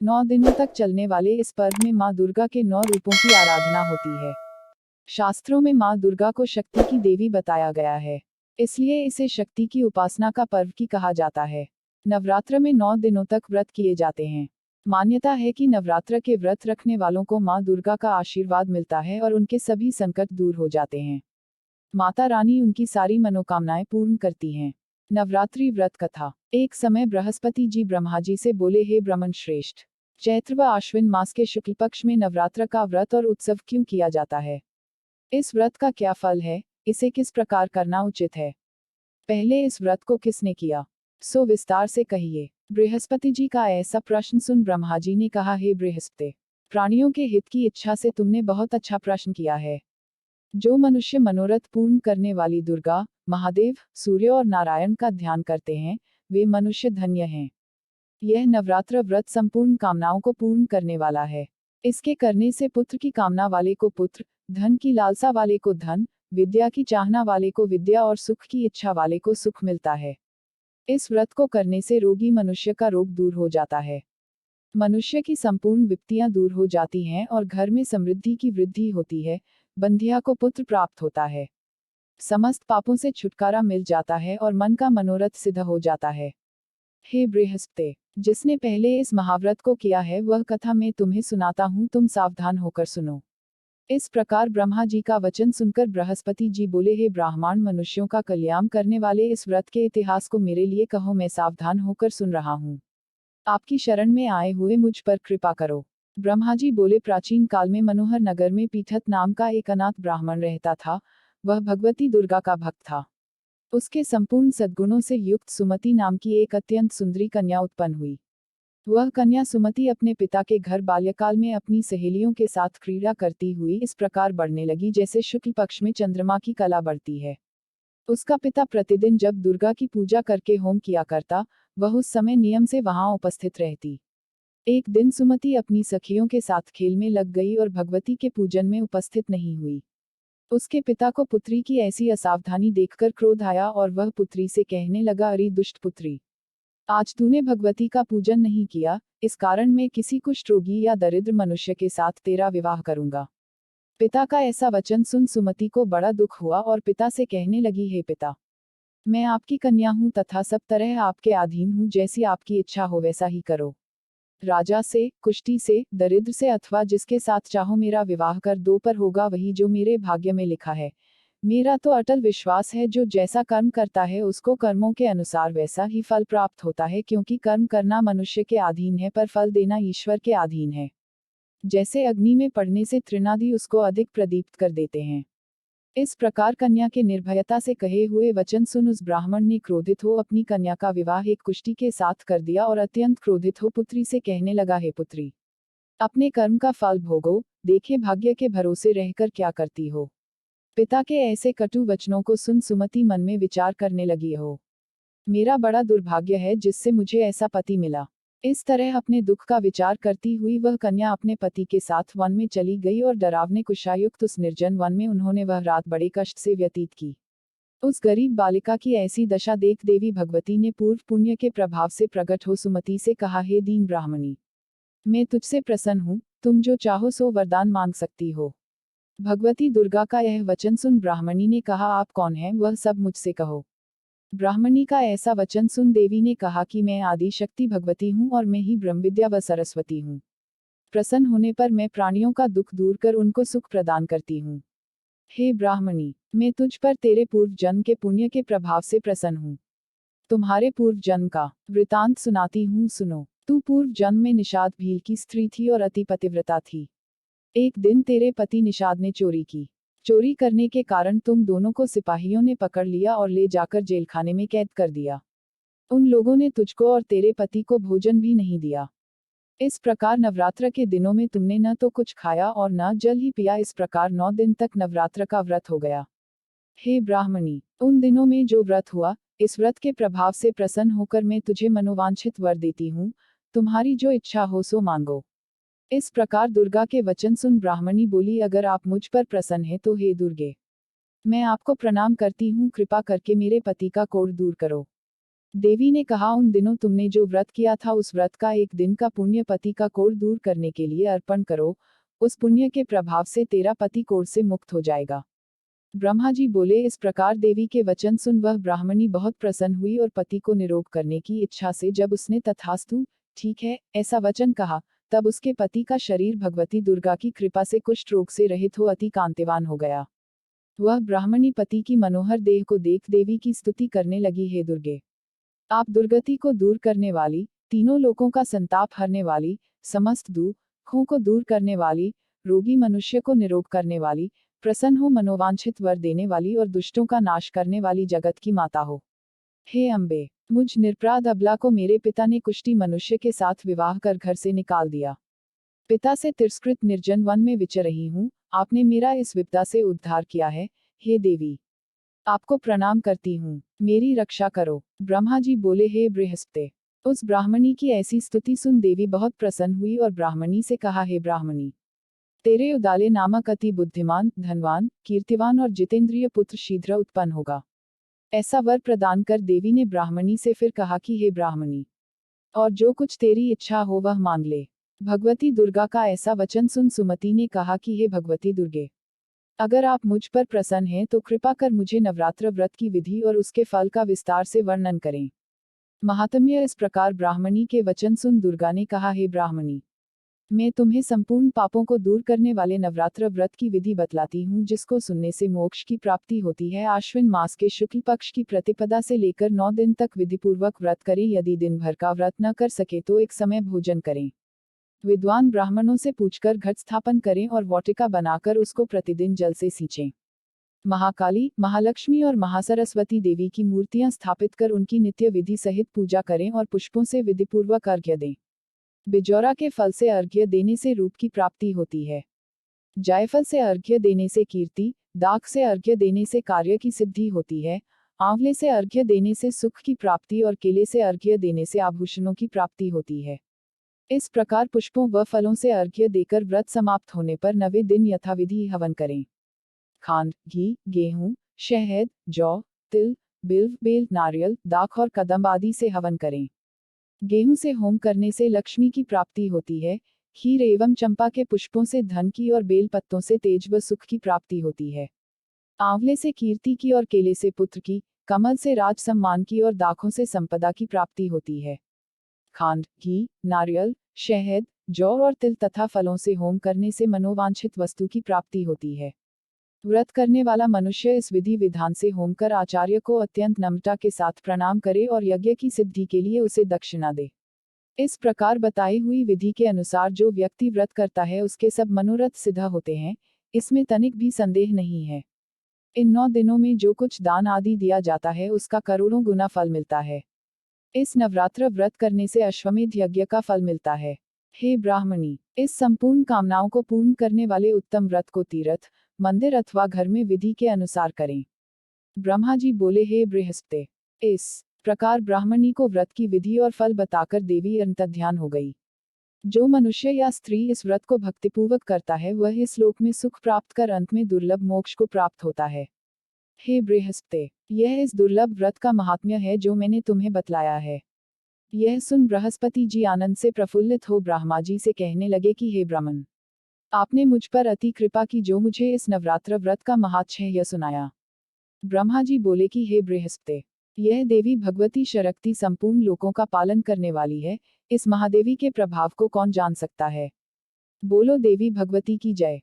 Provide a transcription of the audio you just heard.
9 दिनों तक चलने वाले इस पर्व में माँ दुर्गा के 9 रूपों की आराधना होती है। शास्त्रों में माँ दुर्गा को शक्ति की देवी बताया गया है, इसलिए इसे शक्ति की उपासना का पर्व की कहा जाता है। नवरात्र में 9 दिनों तक व्रत किए जाते हैं। मान्यता है कि नवरात्र के व्रत रखने वालों को माँ दुर्गा का आशीर्वाद मिलता है और उनके सभी संकट दूर हो जाते हैं। माता रानी उनकी सारी मनोकामनाएं पूर्ण करती हैं। नवरात्रि व्रत कथा। एक समय बृहस्पति जी ब्रह्मा जी से बोले, हे ब्रह्मन श्रेष्ठ, चैत्र व आश्विन मास के शुक्ल पक्ष में नवरात्र का व्रत और उत्सव क्यों किया जाता है? इस व्रत का क्या फल है? इसे किस प्रकार करना उचित है? पहले इस व्रत को किसने किया, सो विस्तार से कहिए। बृहस्पति जी का ऐसा प्रश्न सुन ब्रह्मा जी ने कहा, हे बृहस्पति, प्राणियों के हित की इच्छा से तुमने बहुत अच्छा प्रश्न किया है। जो मनुष्य मनोरथ पूर्ण करने वाली दुर्गा, महादेव, सूर्य और नारायण का ध्यान करते हैं, वे मनुष्य धन्य हैं। यह नवरात्र व्रत संपूर्ण कामनाओं को पूर्ण करने वाला है। इसके करने से पुत्र की कामना वाले को पुत्र, धन की लालसा वाले को धन, विद्या की चाहना वाले को विद्या और सुख की इच्छा वाले को सुख मिलता है। इस व्रत को करने से रोगी मनुष्य का रोग दूर हो जाता है। मनुष्य की संपूर्ण विपत्तियां दूर हो जाती हैं और घर में समृद्धि की वृद्धि होती है। बंधिया को पुत्र प्राप्त होता है। समस्त पापों से छुटकारा मिल जाता है और मन का मनोरथ सिद्ध हो जाता है। हे बृहस्पति, जिसने पहले इस महाव्रत को किया है वह कथा मैं तुम्हें सुनाता हूँ, तुम सावधान होकर सुनो। इस प्रकार ब्रह्मा जी का वचन सुनकर बृहस्पति जी बोले, हे ब्राह्मण मनुष्यों का कल्याण करने वाले इस व्रत के इतिहास को मेरे लिए कहो, मैं सावधान होकर सुन रहा हूँ। आपकी शरण में आए हुए मुझ पर कृपा करो। ब्रह्मा जी बोले, प्राचीन काल में मनोहर नगर में पीठत नाम का एक अनाथ ब्राह्मण रहता था। वह भगवती दुर्गा का भक्त था। उसके संपूर्ण सद्गुणों से युक्त सुमति नाम की एक अत्यंत सुंदरी कन्या उत्पन्न हुई। वह कन्या सुमति अपने पिता के घर बाल्यकाल में अपनी सहेलियों के साथ क्रीड़ा करती हुई इस प्रकार बढ़ने लगी जैसे शुक्ल पक्ष में चंद्रमा की कला बढ़ती है। उसका पिता प्रतिदिन जब दुर्गा की पूजा करके होम किया करता, वह उस समय नियम से वहां उपस्थित रहती। एक दिन सुमति अपनी सखियों के साथ खेल में लग गई और भगवती के पूजन में उपस्थित नहीं हुई। उसके पिता को पुत्री की ऐसी असावधानी देखकर क्रोध आया और वह पुत्री से कहने लगा, अरे दुष्ट पुत्री, आज तूने भगवती का पूजन नहीं किया, इस कारण मैं किसी कुष्ठ रोगी या दरिद्र मनुष्य के साथ तेरा विवाह करूंगा। पिता का ऐसा वचन सुन सुमति को बड़ा दुख हुआ और पिता से कहने लगी, हे पिता, मैं आपकी कन्या हूं तथा सब तरह आपके अधीन हूं, जैसी आपकी इच्छा हो वैसा ही करो। राजा से, कुष्ठी से, दरिद्र से अथवा जिसके साथ चाहो मेरा विवाह कर दो, पर होगा वही जो मेरे भाग्य में लिखा है। मेरा तो अटल विश्वास है जो जैसा कर्म करता है उसको कर्मों के अनुसार वैसा ही फल प्राप्त होता है, क्योंकि कर्म करना मनुष्य के अधीन है पर फल देना ईश्वर के अधीन है। जैसे अग्नि में पड़ने से तृणादि उसको अधिक प्रदीप्त कर देते हैं। इस प्रकार कन्या के निर्भयता से कहे हुए वचन सुन उस ब्राह्मण ने क्रोधित हो अपनी कन्या का विवाह एक कुष्ठी के साथ कर दिया और अत्यंत क्रोधित हो पुत्री से कहने लगा, हे पुत्री, अपने कर्म का फल भोगो, देखे भाग्य के भरोसे रहकर क्या करती हो। पिता के ऐसे कटु वचनों को सुन सुमति मन में विचार करने लगी, हो मेरा बड़ा दुर्भाग्य है जिससे मुझे ऐसा पति मिला। इस तरह अपने दुख का विचार करती हुई वह कन्या अपने पति के साथ वन में चली गई और डरावने कुशायुक्त उस निर्जन वन में उन्होंने वह रात बड़े कष्ट से व्यतीत की। उस गरीब बालिका की ऐसी दशा देख देवी भगवती ने पूर्व पुण्य के प्रभाव से प्रकट हो सुमति से कहा, हे दीन ब्राह्मणी, मैं तुझसे प्रसन्न हूँ, तुम जो चाहो सो वरदान मांग सकती हो। भगवती दुर्गा का यह वचन सुन ब्राह्मणी ने कहा, आप कौन हैं वह सब मुझसे कहो। ब्राह्मणी का ऐसा वचन सुन देवी ने कहा कि मैं आदि शक्ति भगवती हूँ और मैं ही ब्रह्मविद्या व सरस्वती हूँ। प्रसन्न होने पर मैं प्राणियों का दुख दूर कर उनको सुख प्रदान करती हूँ। हे ब्राह्मणी, मैं तुझ पर तेरे पूर्व जन्म के पुण्य के प्रभाव से प्रसन्न हूँ। तुम्हारे पूर्व जन्म का वृतांत सुनाती हूँ, सुनो। तू पूर्व जन्म में निषाद भील की स्त्री थी और अति पतिव्रता थी। एक दिन तेरे पति निषाद ने चोरी की। चोरी करने के कारण तुम दोनों को सिपाहियों ने पकड़ लिया और ले जाकर जेलखाने में कैद कर दिया। उन लोगों ने तुझको और तेरे पति को भोजन भी नहीं दिया। इस प्रकार नवरात्र के दिनों में तुमने न तो कुछ खाया और न जल ही पिया। इस प्रकार 9 दिन तक नवरात्र का व्रत हो गया। हे ब्राह्मणी, उन दिनों में जो व्रत हुआ, इस व्रत के प्रभाव से प्रसन्न होकर मैं तुझे मनोवांछित वर देती हूँ। तुम्हारी जो इच्छा हो सो मांगो। इस प्रकार दुर्गा के वचन सुन ब्राह्मणी बोली, अगर आप मुझ पर प्रसन्न हैं तो हे दुर्गे, मैं आपको प्रणाम करती हूँ, कृपा करके मेरे पति का कोढ़ दूर करो। देवी ने कहा, उन दिनों तुमने जो व्रत किया था उस व्रत का एक दिन का पुण्य पति का कोढ़ दूर करने के लिए अर्पण करो, उस पुण्य के प्रभाव से तेरा पति कोढ़ से मुक्त हो जाएगा। ब्रह्मा जी बोले। इस प्रकार देवी के वचन सुन वह ब्राह्मणी बहुत प्रसन्न हुई और पति को निरोग करने की इच्छा से जब उसने तथास्तु, ठीक है, ऐसा वचन कहा, तब उसके पति का शरीर भगवती दुर्गा की कृपा से कुष्ठ रोग से रहित हो अति कांतिवान हो गया। वह ब्राह्मणी पति की मनोहर देह को देख देवी की स्तुति करने लगी, हे दुर्गे, आप दुर्गति को दूर करने वाली, तीनों लोकों का संताप हरने वाली, समस्त दुखों को दूर करने वाली, रोगी मनुष्य को निरोग करने वाली, प्रसन्न हो मनोवांछित वर देने वाली और दुष्टों का नाश करने वाली जगत की माता हो। हे अम्बे, मुझ निरपराध अबला को मेरे पिता ने कुष्ठी मनुष्य के साथ विवाह कर घर से निकाल दिया। पिता से तिरस्कृत निर्जन वन में विचर रही हूँ, आपने मेरा इस विपदा से उद्धार किया है, हे देवी, आपको प्रणाम करती हूँ, मेरी रक्षा करो। ब्रह्मा जी बोले, हे बृहस्पति। उस ब्राह्मणी की ऐसी स्तुति सुन देवी बहुत प्रसन्न हुई और ब्राह्मणी से कहा, हे ब्राह्मणी, तेरे उदाले नामक अति बुद्धिमान, धनवान, कीर्तिवान और जितेंद्रिय पुत्र शीघ्र उत्पन्न होगा। ऐसा वर प्रदान कर देवी ने ब्राह्मणी से फिर कहा कि हे ब्राह्मणी, और जो कुछ तेरी इच्छा हो वह मांग ले। भगवती दुर्गा का ऐसा वचन सुन सुमति ने कहा कि हे भगवती दुर्गे, अगर आप मुझ पर प्रसन्न हैं तो कृपा कर मुझे नवरात्र व्रत की विधि और उसके फल का विस्तार से वर्णन करें। महात्म्य। इस प्रकार ब्राह्मणी के वचन सुन दुर्गा ने कहा, हे ब्राह्मणी, मैं तुम्हें संपूर्ण पापों को दूर करने वाले नवरात्र व्रत की विधि बतलाती हूँ, जिसको सुनने से मोक्ष की प्राप्ति होती है। आश्विन मास के शुक्ल पक्ष की प्रतिपदा से लेकर 9 दिन तक विधिपूर्वक व्रत करें। यदि दिन भर का व्रत न कर सके तो एक समय भोजन करें। विद्वान ब्राह्मणों से पूछकर घट स्थापन करें और वाटिका बनाकर उसको प्रतिदिन जल से सींचें। महाकाली, महालक्ष्मी और महासरस्वती देवी की मूर्तियां स्थापित कर उनकी नित्य विधि सहित पूजा करें और पुष्पों से विधिपूर्वक अर्घ्य दें। बिजौरा के फल से अर्घ्य देने से रूप की प्राप्ति होती है। जायफल से अर्घ्य देने से कीर्ति, दाख से अर्घ्य देने से कार्य की सिद्धि होती है, आंवले से अर्घ्य देने से सुख की प्राप्ति और केले से अर्घ्य देने से आभूषणों की प्राप्ति होती है। इस प्रकार पुष्पों व फलों से अर्घ्य देकर व्रत समाप्त होने पर 9वें दिन यथाविधि हवन करें। खांड, घी, गेहूं, शहद, जौ, तिल, बिल्व, बेल, नारियल, दाख और कदम्ब आदि से हवन करें। गेहूं से होम करने से लक्ष्मी की प्राप्ति होती है। खीर एवं चंपा के पुष्पों से धन की और बेल पत्तों से तेज व सुख की प्राप्ति होती है। आंवले से कीर्ति की और केले से पुत्र की, कमल से राज सम्मान की और दाखों से संपदा की प्राप्ति होती है। खांड, घी, नारियल, शहद, जौ और तिल तथा फलों से होम करने से मनोवांछित वस्तु की प्राप्ति होती है। व्रत करने वाला मनुष्य इस विधि विधान से होम कर आचार्य को अत्यंत नम्रता के साथ प्रणाम करे और यज्ञ की सिद्धि के लिए उसे दक्षिणा दे। इस प्रकार बताई हुई विधि के अनुसार जो व्यक्ति व्रत करता है उसके सब मनोरथ सिद्ध होते हैं, इसमें तनिक भी संदेह नहीं है। इन 9 दिनों में जो कुछ दान आदि दिया जाता है उसका करोड़ों गुना फल मिलता है। इस नवरात्र व्रत करने से अश्वमेध यज्ञ का फल मिलता है। हे ब्राह्मणी, इस संपूर्ण कामनाओं को पूर्ण करने वाले उत्तम व्रत को तीर्थ, मंदिर अथवा घर में विधि के अनुसार करें। ब्रह्मा जी बोले, हे बृहस्पति। इस प्रकार ब्राह्मणी को व्रत की विधि और फल बताकर देवी अंतर्ध्यान हो गई। जो मनुष्य या स्त्री इस व्रत को भक्तिपूर्वक करता है वह इस लोक में सुख प्राप्त कर अंत में दुर्लभ मोक्ष को प्राप्त होता है। हे बृहस्पति, यह इस दुर्लभ व्रत का महात्म्य है जो मैंने तुम्हें बतलाया है। यह सुन बृहस्पति जी आनंद से प्रफुल्लित हो ब्रह्मा जी से कहने लगे कि हे ब्राह्मण, आपने मुझ पर अति कृपा की जो मुझे इस नवरात्र व्रत का महात्म्य सुनाया। ब्रह्मा जी बोले कि हे बृहस्पति, यह देवी भगवती शक्ति संपूर्ण लोकों का पालन करने वाली है, इस महादेवी के प्रभाव को कौन जान सकता है। बोलो देवी भगवती की जय।